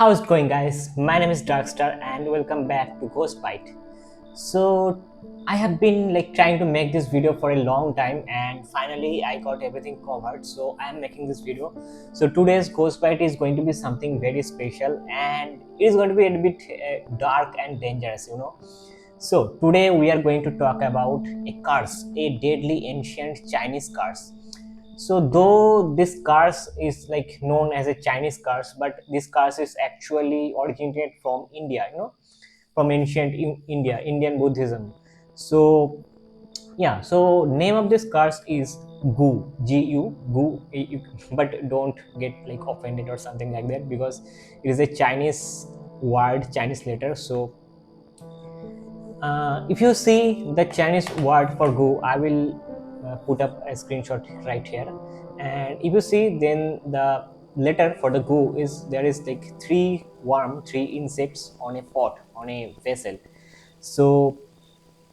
How's it going, guys? My name is Darkstar and welcome back to Ghost Bite. So I have been trying to make this video for a long time and finally I got everything covered, so I am making this video. So today's Ghost Bite is going to be something very special and it is going to be a bit dark and dangerous. So today we are going to talk about a curse, a deadly ancient Chinese curse. So though this curse is known as a Chinese curse, but this curse is actually originated from India, from ancient India, Indian Buddhism. So yeah, so name of this curse is Gu, Gu, Gu. But don't get offended or something like that because it is a Chinese word, Chinese letter. So if you see the Chinese word for Gu, I will put up a screenshot right here. And if you see, then the letter for the Gu is there is three insects on a pot, on a vessel. So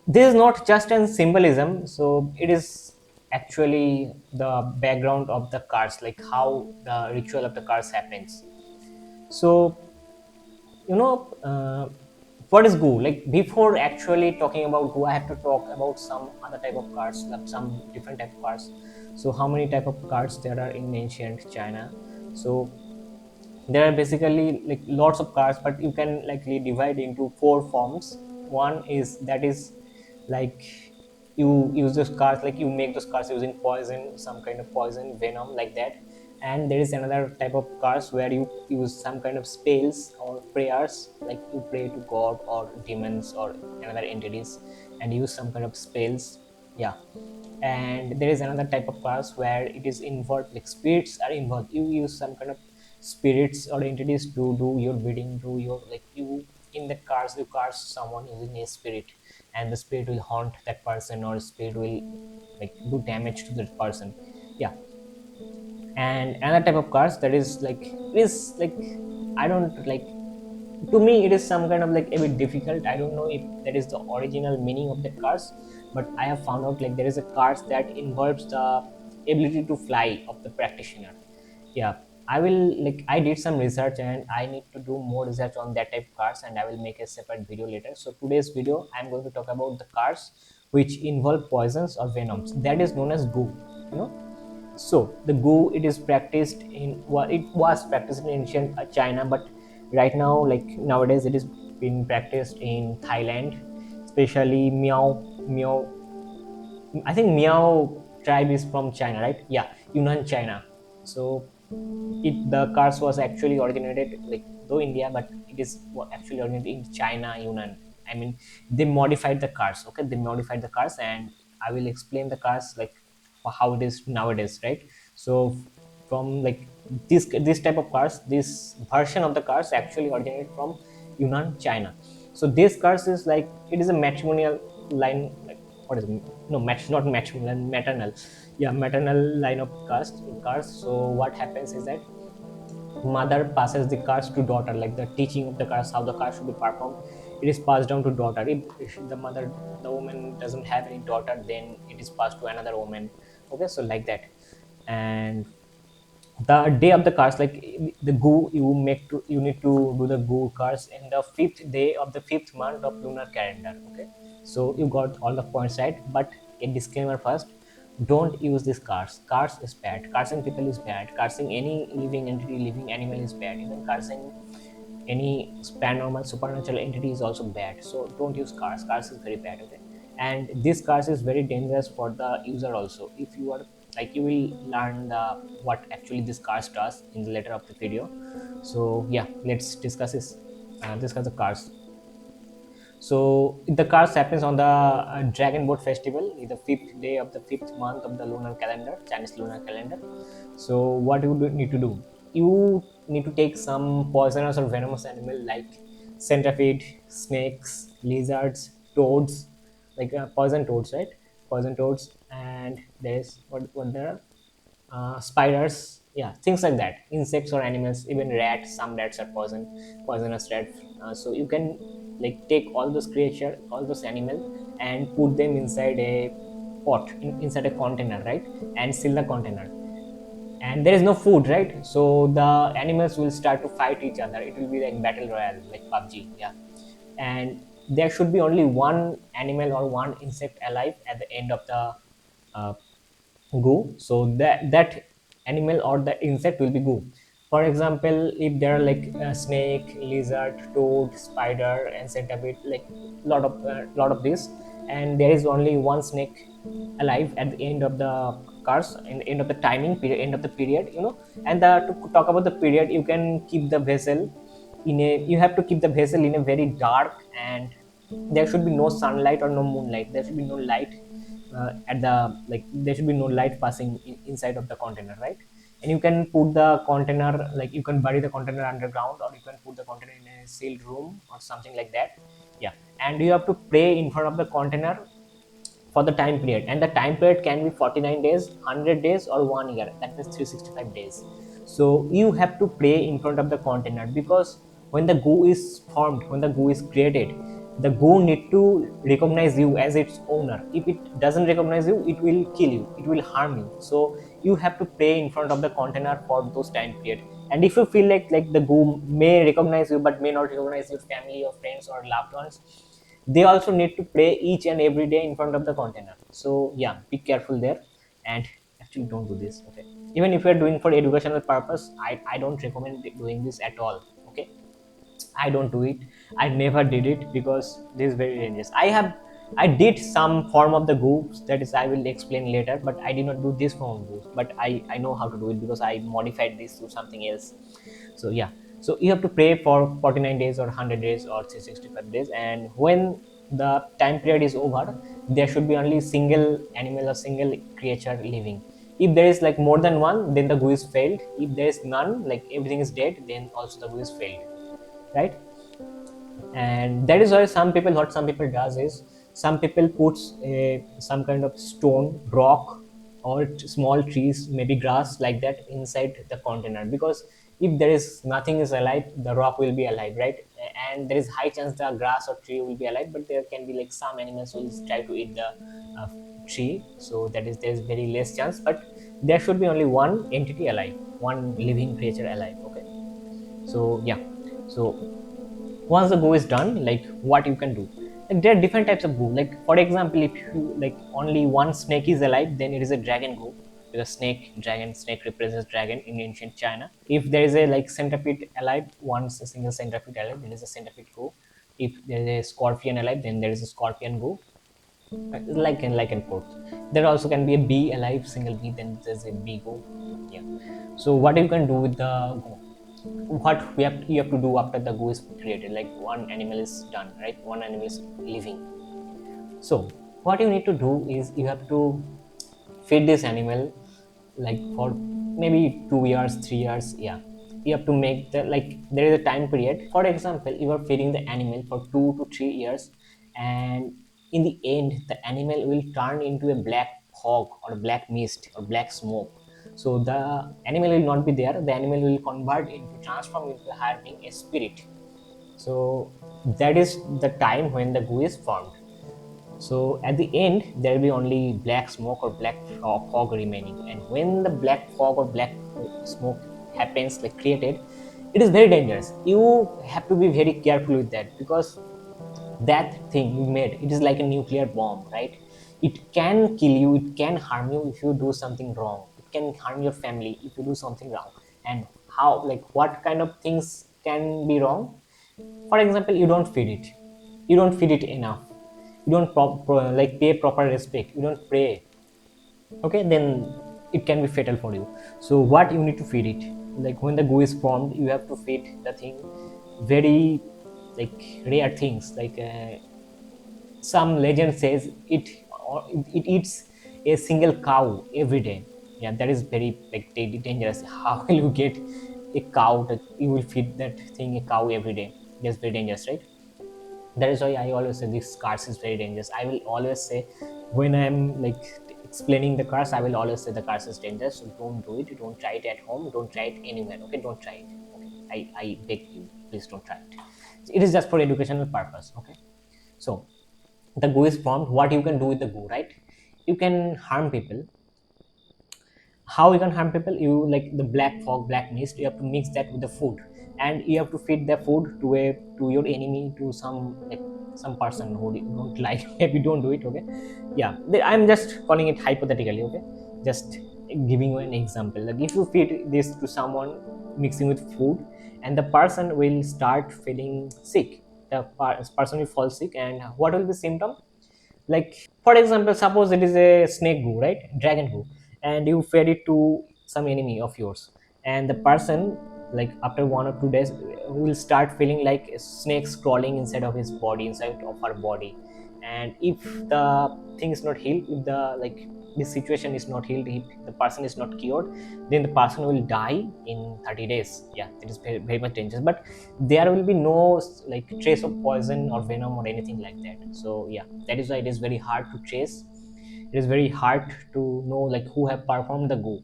this is not just a symbolism, so it is actually the background of the cards, like how the ritual of the cards happens. So you know what is Go? Like before actually talking about Go, I have to talk about some other type of cards, like some different type of cards. So how many type of cards there are in ancient China? So there are basically lots of cards, but you can likely divide into four forms. One is that is like you use those cards, like you make those cards using poison, some kind of poison, venom, like that. And there is another type of cards where you use some kind of spells or prayers, like you pray to god or demons or another entities and use some kind of spells. Yeah. And there is another type of cards where it is involved, like spirits are involved, you use some kind of spirits or entities to do your bidding, do your you in the cards you cast someone using a spirit, and the spirit will haunt that person or spirit will do damage to that person. Yeah. And another type of cards that is I don't to me it is some kind of a bit difficult. I don't know if that is the original meaning of that cards, but I have found out there is a cards that involves the ability to fly of the practitioner. Yeah. I will I did some research and I need to do more research on that type of cards, and I will make a separate video later. So today's video I'm going to talk about the cards which involve poisons or venoms, that is known as Gu. you know so the Gu, it is practiced in, well, it was practiced in ancient China, but right now, nowadays, it is being practiced in Thailand, especially Miao. I think Miao tribe is from China, right? Yeah, Yunnan, China. So the cars was actually originated though India, but it is actually originated in China, Yunnan. I mean, they modified the cars. Okay, they modified the cars, and I will explain the cars how it is nowadays, right? So from this type of cars, this version of the cars actually originated from Yunnan, China. So this cars is it is a matrimonial line, what is it? No, not matrimonial, maternal. Yeah, maternal line of cars. So what happens is that mother passes the cars to daughter, like the teaching of the cars, how the cars should be performed, it is passed down to daughter. If the woman doesn't have any daughter, then it is passed to another woman. Okay, so like that. And the day of the cars, the Gu, you need to do the Gu cars in the fifth day of the fifth month of lunar calendar. Okay, so you got all the points right, but a disclaimer first: don't use these cars. Cars is bad, cursing people is bad, cursing any living entity, living animal is bad, even cursing any paranormal supernatural entity is also bad. So don't use cars is very bad. Okay, and this cars is very dangerous for the user also. If you are you will learn the what actually this cars does in the later of the video. So yeah, let's discuss the cars. So the cars happens on the dragon boat festival, the fifth day of the fifth month of the lunar calendar, Chinese lunar calendar. So what you need to do, you need to take some poisonous or venomous animal like centipede, snakes, lizards, toads, poison toads, right? Poison toads. And there's what there are, spiders, yeah, things like that, insects or animals, even rats. Some rats are poisonous rat. So you can take all those creature, all those animal, and put them inside a pot, inside a container, right? And seal the container. and there is no food, right? So the animals will start to fight each other. It will be like battle royale, like PUBG. Yeah. And there should be only one animal or one insect alive at the end of the uh, goo. So that animal or the insect will be goo. For example, if there are like a snake, lizard, toad, spider, and centipede, like lot of this, and there is only one snake alive at the end of the cars, in the end of the timing period, end of the period, and to talk about the period, you can keep the vessel you have to keep the vessel in a very dark, and there should be no sunlight or no moonlight. There should be no light at the like there should be no light passing inside of the container, right? And you can put the container, like you can bury the container underground, or you can put the container in a sealed room or something like that. Yeah. And you have to pray in front of the container for the time period, and the time period can be 49 days, 100 days, or 1 year. That means 365 days. So you have to pray in front of the container, because when the goo is formed, when the goo is created, the goo need to recognize you as its owner. If it doesn't recognize you, it will kill you, it will harm you. So you have to pray in front of the container for those time period. And if you feel like the goo may recognize you but may not recognize your family or friends or loved ones, they also need to pray each and every day in front of the container. So yeah, be careful there. And actually don't do this, okay? Even if you're doing for educational purpose, I don't recommend doing this at all, okay? I don't do it. I never did it because this is very dangerous. I did some form of the goos, that is I will explain later, but I did not do this form of goos. But I know how to do it because I modified this to something else. So yeah. So you have to pray for 49 days or 100 days or 365 days, and when the time period is over, there should be only single animal or single creature living. If there is like more than one, then the goo is failed. If there is none, like everything is dead, then also the goo is failed, right? And that is why some people does is, some people puts some kind of stone, rock, or small trees, maybe grass, like that inside the container, because if there is nothing is alive, the rock will be alive, right? And there is high chance the grass or tree will be alive, but there can be like some animals will try to eat the uh, tree. So there's very less chance, but there should be only one entity alive, one living creature alive, okay? So yeah. So once the go is done, like what you can do, like there are different types of go. Like for example, if you like only one snake is alive, then it is a dragon go, because snake represents dragon in ancient China. If there is a like centipede alive, once a single centipede alive, then is a centipede go. If there is a scorpion alive, then there is a scorpion go. Like and forth. There also can be a bee alive, single bee, then there's a bee go. Yeah. So what you can do with the go, what you have to do after the goo is created, like one animal is done, right? One animal is living. So what you need to do is you have to feed this animal, like for maybe 2 years, 3 years. Yeah. You have to make the, like there is a time period. For example, you are feeding the animal for 2 to 3 years, and in the end the animal will turn into a black fog or black mist or black smoke. So the animal will not be there, the animal will transform into a higher being, a spirit. So that is the time when the goo is formed. So at the end, there will be only black smoke or black fog remaining. And when the black fog or black smoke happens, like created, it is very dangerous. You have to be very careful with that, because that thing you made, it is like a nuclear bomb, right? It can kill you, it can harm you if you do something wrong. It can harm your family if you do something wrong. And how, like what kind of things can be wrong? For example, you don't feed it, you don't feed it enough, you don't like pay proper respect, you don't pray, okay? Then it can be fatal for you. So what you need to feed it, like when the goo is formed, you have to feed the thing very like rare things, like some legend says it eats a single cow every day. Yeah, that is very like dangerous. How will you get a cow that you will feed that thing a cow every day? That's very dangerous, right? That is why I always say this curse is very dangerous. I will always say, when I'm like explaining the curse, I will always say the curse is dangerous, so don't do it, don't try it at home, don't try it anywhere, okay? Don't try it, okay? I beg you, please don't try it. It is just for educational purpose, okay? So the goo is formed, what you can do with the goo, right? You can harm people. How you can harm people? You like the black fog, black mist, you have to mix that with the food, and you have to feed the food to your enemy, to some like some person who you don't like. Maybe don't do it, okay? Yeah, I'm just calling it hypothetically, okay? Just giving you an example. Like if you feed this to someone mixing with food, and the person will start feeling sick, the person will fall sick. And what will be symptom? Like for example, suppose it is a snake goo, right, dragon goo, and you fed it to some enemy of yours, and the person, like after 1 or 2 days, will start feeling like snakes crawling inside of his body, inside of her body. And if the thing is not healed, if the like this situation is not healed, if the person is not cured, then the person will die in 30 days. Yeah, it is very, very much dangerous. But there will be no like trace of poison or venom or anything like that. So yeah, that is why it is very hard to trace. It is very hard to know like who have performed the go.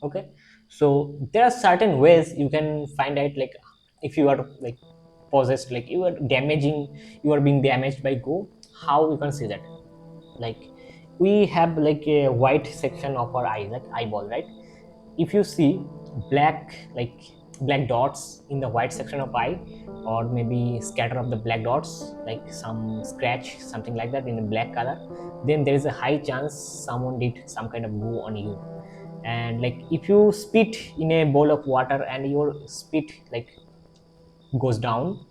Okay, so there are certain ways you can find out, like if you are like possessed, like you are damaging, you are being damaged by go. How you can see that? Like we have like a white section of our eye, like eyeball, right? If you see black, like black dots in the white section of eye, or maybe scatter of the black dots, like some scratch, something like that in a black color, then there is a high chance someone did some kind of goo on you. And like if you spit in a bowl of water and your spit like goes down,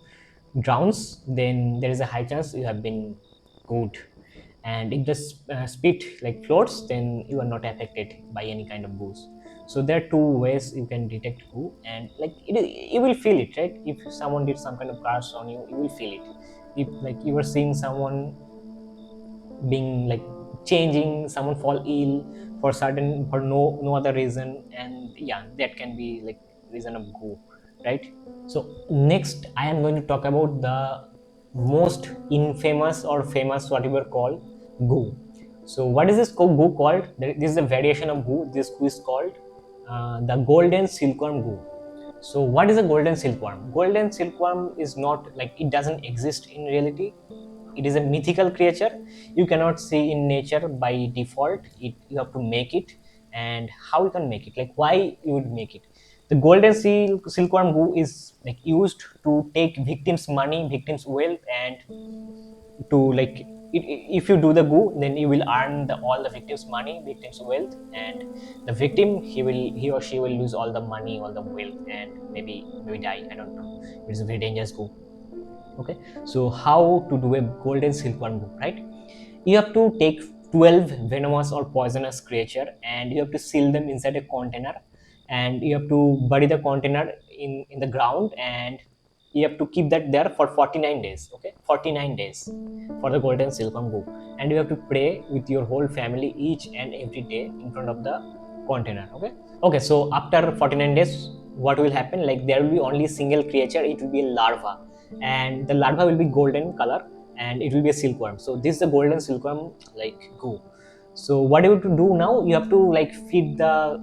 drowns, then there is a high chance you have been good. And if the spit like floats, then you are not affected by any kind of goose. So there are two ways you can detect goo. And like you will feel it, right? If someone did some kind of curse on you, you will feel it. If like you are seeing someone being like changing, someone fall ill for certain, for no other reason, and yeah, that can be like reason of goo, right? So next I am going to talk about the most infamous or famous, whatever called, goo. So what is this goo called? This is a variation of goo. This goo is called the golden silkworm goo. So what is a golden silkworm? Golden silkworm is not like, it doesn't exist in reality. It is a mythical creature you cannot see in nature by default. You have to make it. And how you can make it, like why you would make it? The golden silkworm goo is like used to take victims money, victims wealth, and to like if you do the goo, then you will earn all the victims money, victims wealth. And the victim, he or she will lose all the money, all the wealth, and maybe die, I don't know. It's a very dangerous goo. Okay, so how to do a golden silkworm goo, right? You have to take 12 venomous or poisonous creature, and you have to seal them inside a container, and you have to bury the container in the ground, and you have to keep that there for 49 days. Okay, 49 days for the golden silkworm goo. And you have to pray with your whole family each and every day in front of the container. Okay. Okay, so after 49 days, what will happen? Like there will be only single creature, it will be a larva, and the larva will be golden color, and it will be a silkworm. So this is the golden silkworm like goo. So what you have to do now, you have to like feed the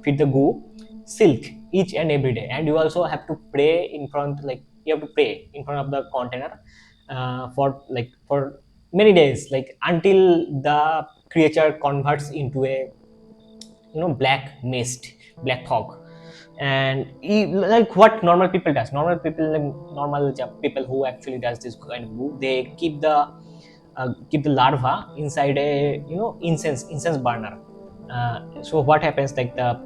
goo silk each and every day. And you also have to pray in front, like you have to pray in front of the container for many days, like until the creature converts into a black mist, black fog. And like what normal people does, normal people, like normal people who actually does this kind of move, they keep the larva inside a incense burner. So what happens, like the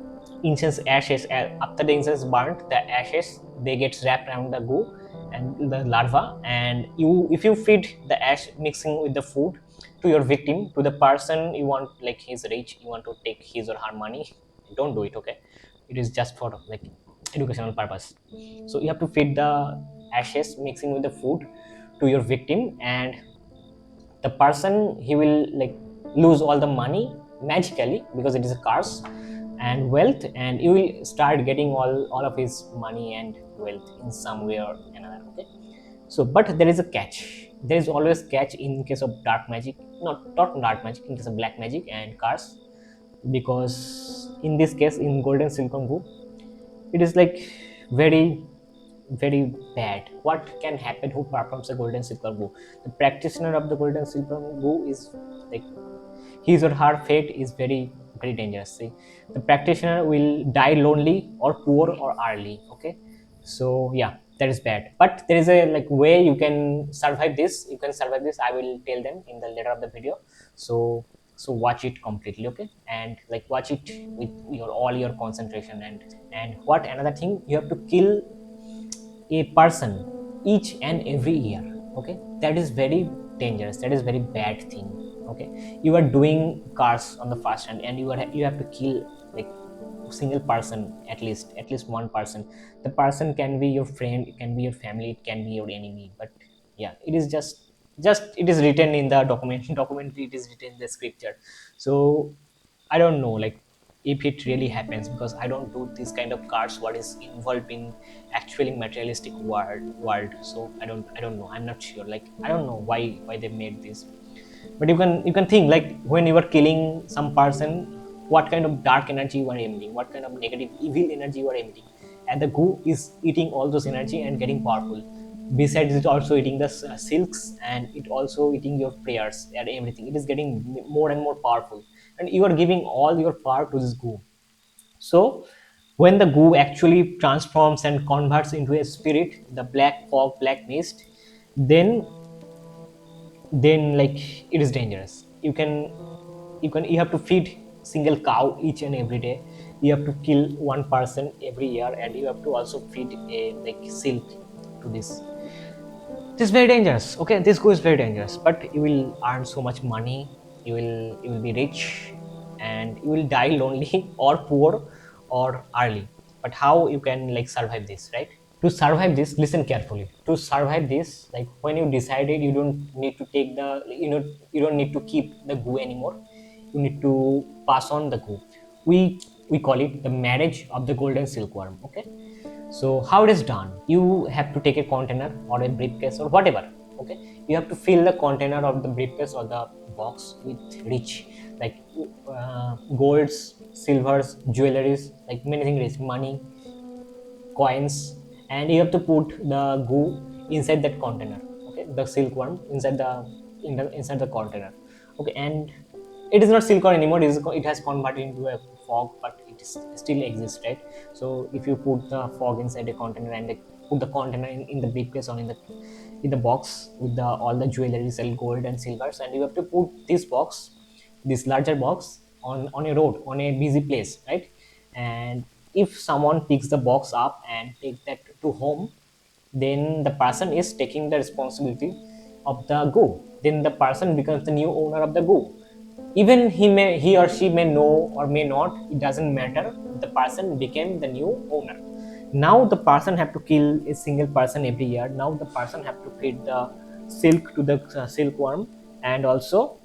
incense ashes, after the incense burnt, the ashes, they get wrapped around the goo and the larva. And you, if you feed the ash mixing with the food to your victim, to the person you want, like he's rich, you want to take his or her money, don't do it. Okay, it is just for like educational purpose. So you have to feed the ashes mixing with the food to your victim, and the person, he will like lose all the money magically, because it is a curse, and wealth, and you will start getting all of his money and wealth in some way or another. Okay, so but there is a catch. There is always catch in case of dark magic, not dark magic, in case of black magic and curse. Because in this case, in golden silkworm goo, it is like very very bad. What can happen? Who performs a golden silkworm goo? The practitioner of the golden silkworm goo is like, his or her fate is very very dangerous. See, the practitioner will die lonely or poor or early. Okay, so yeah, that is bad. But there is a like way you can survive this. You can survive this. I will tell them in the later of the video. So watch it completely, okay, and like watch it with your all your concentration. And what another thing, you have to kill a person each and every year. Okay, that is very dangerous, that is very bad thing. Okay, you are doing cars on the fast and you have to kill like single person, at least one person. The person can be your friend, it can be your family, it can be your enemy, but yeah, it is just it is written in the document document, it is written in the scripture. So I don't know like if it really happens, because I don't do this kind of cards what is involved in actually materialistic world. So I don't know, I'm not sure, like I don't know why they made this. But you can think like when you are killing some person, what kind of dark energy you are emitting, what kind of negative evil energy you are emitting, and the goo is eating all those energy and getting powerful. Besides it also eating the silks, and it also eating your prayers and everything, it is getting more and more powerful, and you are giving all your power to this goo. So when the goo actually transforms and converts into a spirit, the black fog, black mist, then like it is dangerous. You have to feed single cow each and every day. You have to kill one person every year, and you have to also feed a like silk to this. This is very dangerous. Okay, this go is very dangerous, but you will earn so much money. You will be rich, and you will die lonely or poor or early. But how you can like survive this, right? To survive this, listen carefully. To survive this, like when you decided you don't need to take the, you don't need to keep the goo anymore, you need to pass on the goo. We call it the marriage of the golden silkworm. Okay, so how it is done, you have to take a container or a briefcase or whatever. Okay, you have to fill the container of the briefcase or the box with rich, like golds, silvers, jewelries, like many things, rich money, coins, and you have to put the goo inside that container. Okay, the silkworm inside inside the container. Okay, and it is not silkworm anymore, it has converted into a fog, but still exists, right? So if you put the fog inside a container and put the container in the briefcase or in the box with the all the jewelry, sell gold and silvers, and you have to put this box, this larger box, on a road, on a busy place, right? And if someone picks the box up and takes that to home, then the person is taking the responsibility of the goo. Then the person becomes the new owner of the goo. Even he or she may know or may not, it doesn't matter, the person became the new owner. Now the person have to kill a single person every year. Now the person have to feed the silk to the silkworm, and also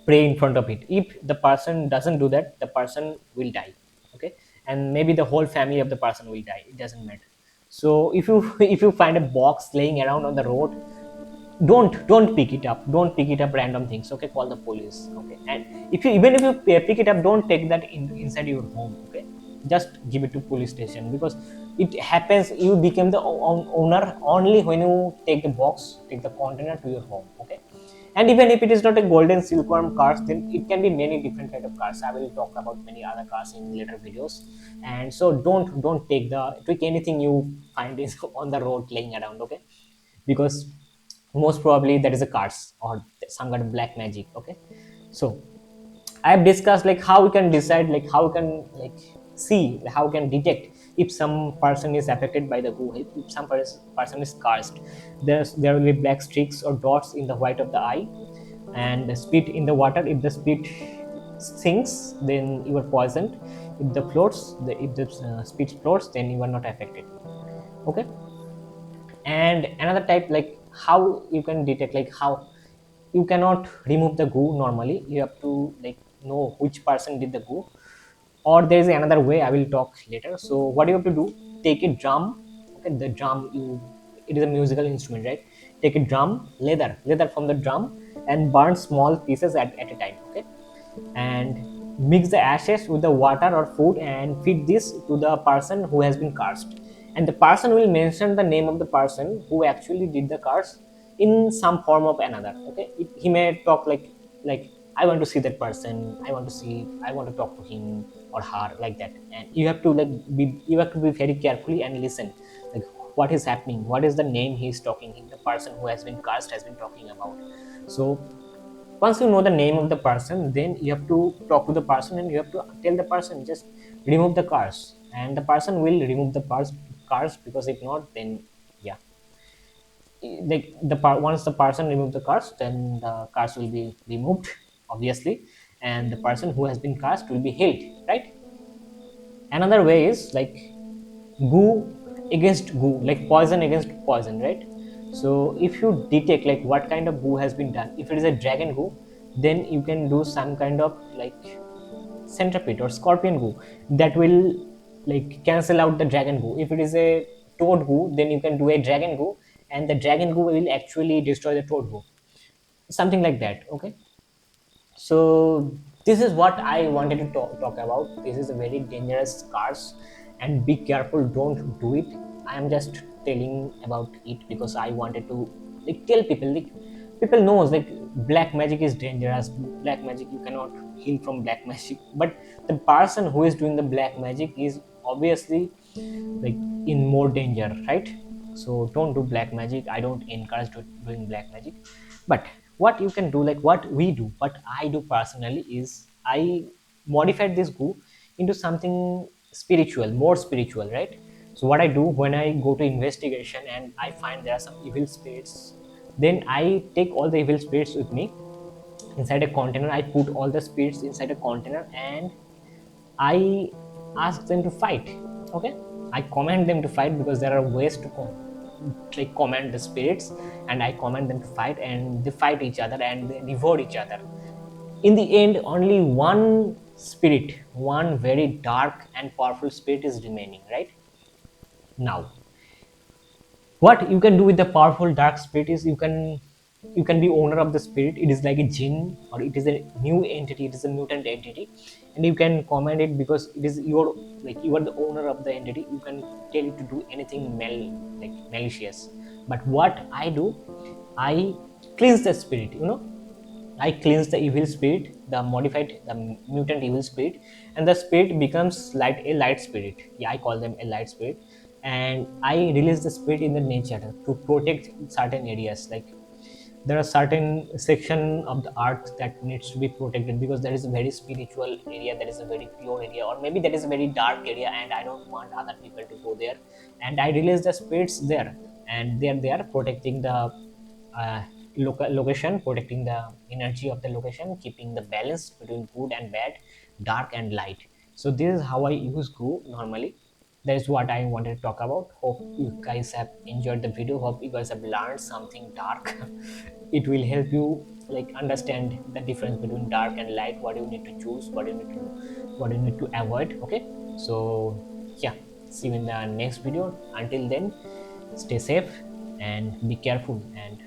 pray in front of it. If the person doesn't do that, the person will die. Okay, and maybe the whole family of the person will die, it doesn't matter. So if you if you find a box laying around on the road, don't pick it up, don't pick it up random things. Okay, call the police. Okay, and if you even if you pick it up, don't take that inside your home. Okay, just give it to police station, because it happens you become the owner only when you take the box, take the container to your home. Okay, and even if it is not a golden silkworm cars, then it can be many different kind of cars. I will talk about many other cars in later videos. And so don't take anything you find is on the road laying around. Okay, because most probably that is a curse or some kind of black magic. Okay, so I have discussed like how we can decide, like how we can like see, how we can detect if some person is affected by the goo, if some person is cursed. There will be black streaks or dots in the white of the eye, and the spit in the water. If the spit sinks, then you are poisoned. If the floats, if the spit floats, then you are not affected. Okay, and another type, like how you can detect, like how you cannot remove the goo normally, you have to like know which person did the goo. Or there is another way, I will talk later. So what you have to do, take a drum. Okay, the drum, it is a musical instrument, right? Take a drum, leather from the drum, and burn small pieces at a time. Okay, and mix the ashes with the water or food and feed this to the person who has been cursed. And the person will mention the name of the person who actually did the curse in some form of another. Okay, he may talk like I want to see that person, I want to talk to him or her, like that. And you have to like you have to be very carefully and listen, like what is happening, what is the name he is talking, the person who has been cast has been talking about. So once you know the name of the person, then you have to talk to the person and you have to tell the person just remove the cars, and the person will remove the cars, because if not, then yeah, like once the person remove the cars, then the cars will be removed, obviously, and the person who has been cast will be healed, right? Another way is like goo against goo, like poison against poison, right? So if you detect like what kind of goo has been done, if it is a dragon goo, then you can do some kind of like centipede or scorpion goo that will like cancel out the dragon goo. If it is a toad goo, then you can do a dragon goo, and the dragon goo will actually destroy the toad goo, something like that. Okay, so this is what I wanted to talk about. This is a very dangerous cars, and be careful, don't do it. I am just telling about it because I wanted to like tell people, like people knows like black magic is dangerous, black magic you cannot heal from black magic, but the person who is doing the black magic is obviously like in more danger, right? So don't do black magic. I don't encourage doing black magic, but what you can do, like what I do personally is I modified this goo into something spiritual, more spiritual, right? So what I do when I go to investigation and I find there are some evil spirits, then I take all the evil spirits with me inside a container. I put all the spirits inside a container and I ask them to fight. Okay, I command them to fight because there are ways to like command the spirits, and I command them to fight, and they fight each other and they devour each other. In the end, only one spirit, one very dark and powerful spirit is remaining. Right now, what you can do with the powerful dark spirit is you can be owner of the spirit. It is like a jinn, or it is a new entity, it is a mutant entity, and you can command it because it is your, like you are the owner of the entity. You can tell it to do anything like malicious. But what I do, I cleanse the spirit, I cleanse the evil spirit, the modified, the mutant evil spirit, and the spirit becomes a light spirit. Yeah, I call them a light spirit, and I release the spirit in the nature to protect certain areas. Like there are certain section of the earth that needs to be protected because there is a very spiritual area, there is a very pure area, or maybe there is a very dark area, and I don't want other people to go there. And I release the spirits there, and they are protecting the uh, location, protecting the energy of the location, keeping the balance between good and bad, dark and light. So this is how I use goo normally. That is what I wanted to talk about. Hope you guys have enjoyed the video, hope you guys have learned something dark. It will help you like understand the difference between dark and light, what you need to choose, what you need to avoid. Okay, so yeah, see you in the next video. Until then, stay safe and be careful and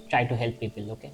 try to help people. Okay.